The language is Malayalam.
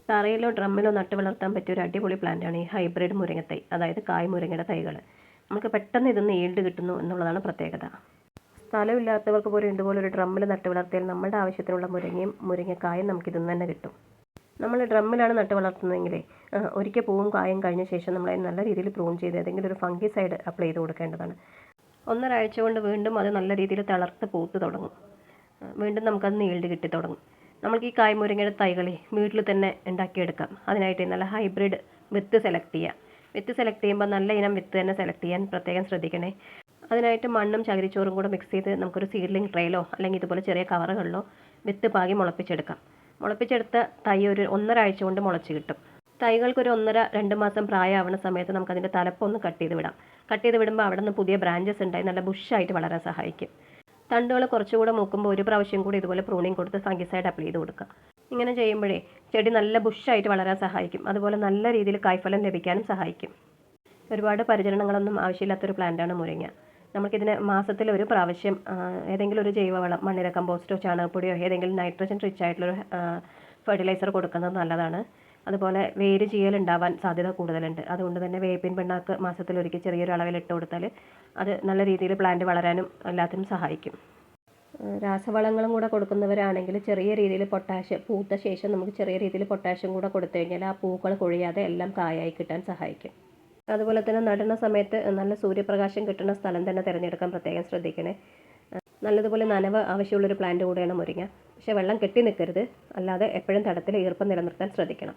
തറയിലോ ഡ്രമ്മിലോ നട്ട് വളർത്താൻ പറ്റിയ ഒരു അടിപൊളി പ്ലാന്റാണ് ഈ ഹൈബ്രിഡ് മുരിങ്ങത്തൈ, അതായത് കായ് മുരിങ്ങയുടെ തൈകൾ. നമുക്ക് പെട്ടെന്ന് ഇതിന്ന് ഈൽഡ് കിട്ടുന്നു എന്നുള്ളതാണ് പ്രത്യേകത. സ്ഥലമില്ലാത്തവർക്ക് പോലും ഇതുപോലെ ഒരു ഡ്രമ്മിൽ നട്ട് വളർത്തിയാൽ നമ്മുടെ ആവശ്യത്തിനുള്ള മുരിങ്ങയും മുരിങ്ങക്കായും നമുക്കിതിന്ന് തന്നെ കിട്ടും. നമ്മൾ ഡ്രമ്മിലാണ് നട്ട് വളർത്തുന്നതെങ്കിൽ ഒരിക്കൽ പൂവും കായും കഴിഞ്ഞ ശേഷം നമ്മൾ നല്ല രീതിയിൽ പ്രൂൺ ചെയ്ത് ഏതെങ്കിലും ഒരു ഫംഗിസൈഡ് അപ്ലൈ ചെയ്ത് കൊടുക്കേണ്ടതാണ്. ഒന്നൊരാഴ്ച കൊണ്ട് വീണ്ടും അത് നല്ല രീതിയിൽ തളർത്ത് പൂത്ത് തുടങ്ങും. വീണ്ടും നമുക്കത് ഈൽഡ് കിട്ടി തുടങ്ങും. നമുക്ക് ഈ കായ് മുരിങ്ങയുടെ തൈകളെ വീട്ടിൽ തന്നെ ഉണ്ടാക്കിയെടുക്കാം. അതിനായിട്ട് നല്ല ഹൈബ്രിഡ് വിത്ത് സെലക്ട് ചെയ്യുക. വിത്ത് സെലക്ട് ചെയ്യുമ്പോൾ നല്ല ഇനം വിത്ത് തന്നെ സെലക്ട് ചെയ്യാൻ പ്രത്യേകം ശ്രദ്ധിക്കണേ. അതിനായിട്ട് മണ്ണും ചകിരിച്ചോറും കൂടെ മിക്സ് ചെയ്ത് നമുക്കൊരു സീഡ്ലിംഗ് ട്രേയിലോ അല്ലെങ്കിൽ ഇതുപോലെ ചെറിയ കവറുകളിലോ വിത്ത് പാകി മുളപ്പിച്ചെടുക്കാം. മുളപ്പിച്ചെടുത്ത തൈ ഒരു 1.5 ആഴ്ച കൊണ്ട് മുളച്ച് കിട്ടും. തൈകൾക്കൊരു 1.5-2 മാസം പ്രായമാവുന്ന സമയത്ത് നമുക്കതിൻ്റെ തലപ്പൊന്ന് കട്ട് ചെയ്ത് വിടാം. കട്ട് ചെയ്ത് വിടുമ്പോൾ അവിടെ നിന്ന് പുതിയ ബ്രാഞ്ചസ് ഉണ്ടായി നല്ല ബുഷായിട്ട് വളരാൻ സഹായിക്കും. തണ്ടുകൾ കുറച്ചുകൂടെ മൂക്കുമ്പോൾ ഒരു പ്രാവശ്യം കൂടി ഇതുപോലെ പ്രൂണിങ് കൊടുത്ത് ഫംഗിസൈഡ് അപ്ലൈ ചെയ്ത് കൊടുക്കുക. ഇങ്ങനെ ചെയ്യുമ്പോഴേ ചെടി നല്ല ബുഷായിട്ട് വളരാൻ സഹായിക്കും. അതുപോലെ നല്ല രീതിയിൽ കായ്ഫലം ലഭിക്കാനും സഹായിക്കും. ഒരുപാട് പരിചരണങ്ങളൊന്നും ആവശ്യമില്ലാത്തൊരു പ്ലാന്റാണ് മുരിങ്ങ. നമുക്കിതിന് മാസത്തിൽ ഒരു പ്രാവശ്യം ഏതെങ്കിലും ഒരു ജൈവവളം, മണ്ണിര കമ്പോസ്റ്റോ ചാണകപ്പൊടിയോ ഏതെങ്കിലും നൈട്രജൻ റിച്ച് ആയിട്ടുള്ളൊരു ഫെർട്ടിലൈസർ കൊടുക്കുന്നത് നല്ലതാണ്. അതുപോലെ വേര് ചീയൽ ഉണ്ടാവാൻ സാധ്യത കൂടുതലുണ്ട്. അതുകൊണ്ട് തന്നെ വേപ്പിൻ പിണ്ണാക്ക് മാസത്തിലൊരിക്കൽ ചെറിയൊരു അളവിൽ ഇട്ട് കൊടുത്താൽ അത് നല്ല രീതിയിൽ പ്ലാന്റ് വളരാനും എല്ലാത്തിനും സഹായിക്കും. രാസവളങ്ങളും കൂടെ കൊടുക്കുന്നവരാണെങ്കിൽ ചെറിയ രീതിയിൽ പൊട്ടാഷ്യം, പൂത്ത ശേഷം നമുക്ക് ചെറിയ രീതിയിൽ പൊട്ടാഷ്യം കൂടെ കൊടുത്തു കഴിഞ്ഞാൽ ആ പൂക്കൾ കൊഴിയാതെ എല്ലാം കായായി കിട്ടാൻ സഹായിക്കും. അതുപോലെ തന്നെ നടുന്ന സമയത്ത് നല്ല സൂര്യപ്രകാശം കിട്ടുന്ന സ്ഥലം തന്നെ തിരഞ്ഞെടുക്കാൻ പ്രത്യേകം ശ്രദ്ധിക്കണേ. നല്ലതുപോലെ നനവ് ആവശ്യമുള്ളൊരു പ്ലാന്റ് കൂടെയാണ് മുരിങ്ങ. പക്ഷേ വെള്ളം കെട്ടി നിൽക്കരുത്, അല്ലാതെ എപ്പോഴും തടത്തിൽ ഈർപ്പം നിലനിർത്താൻ ശ്രദ്ധിക്കണം.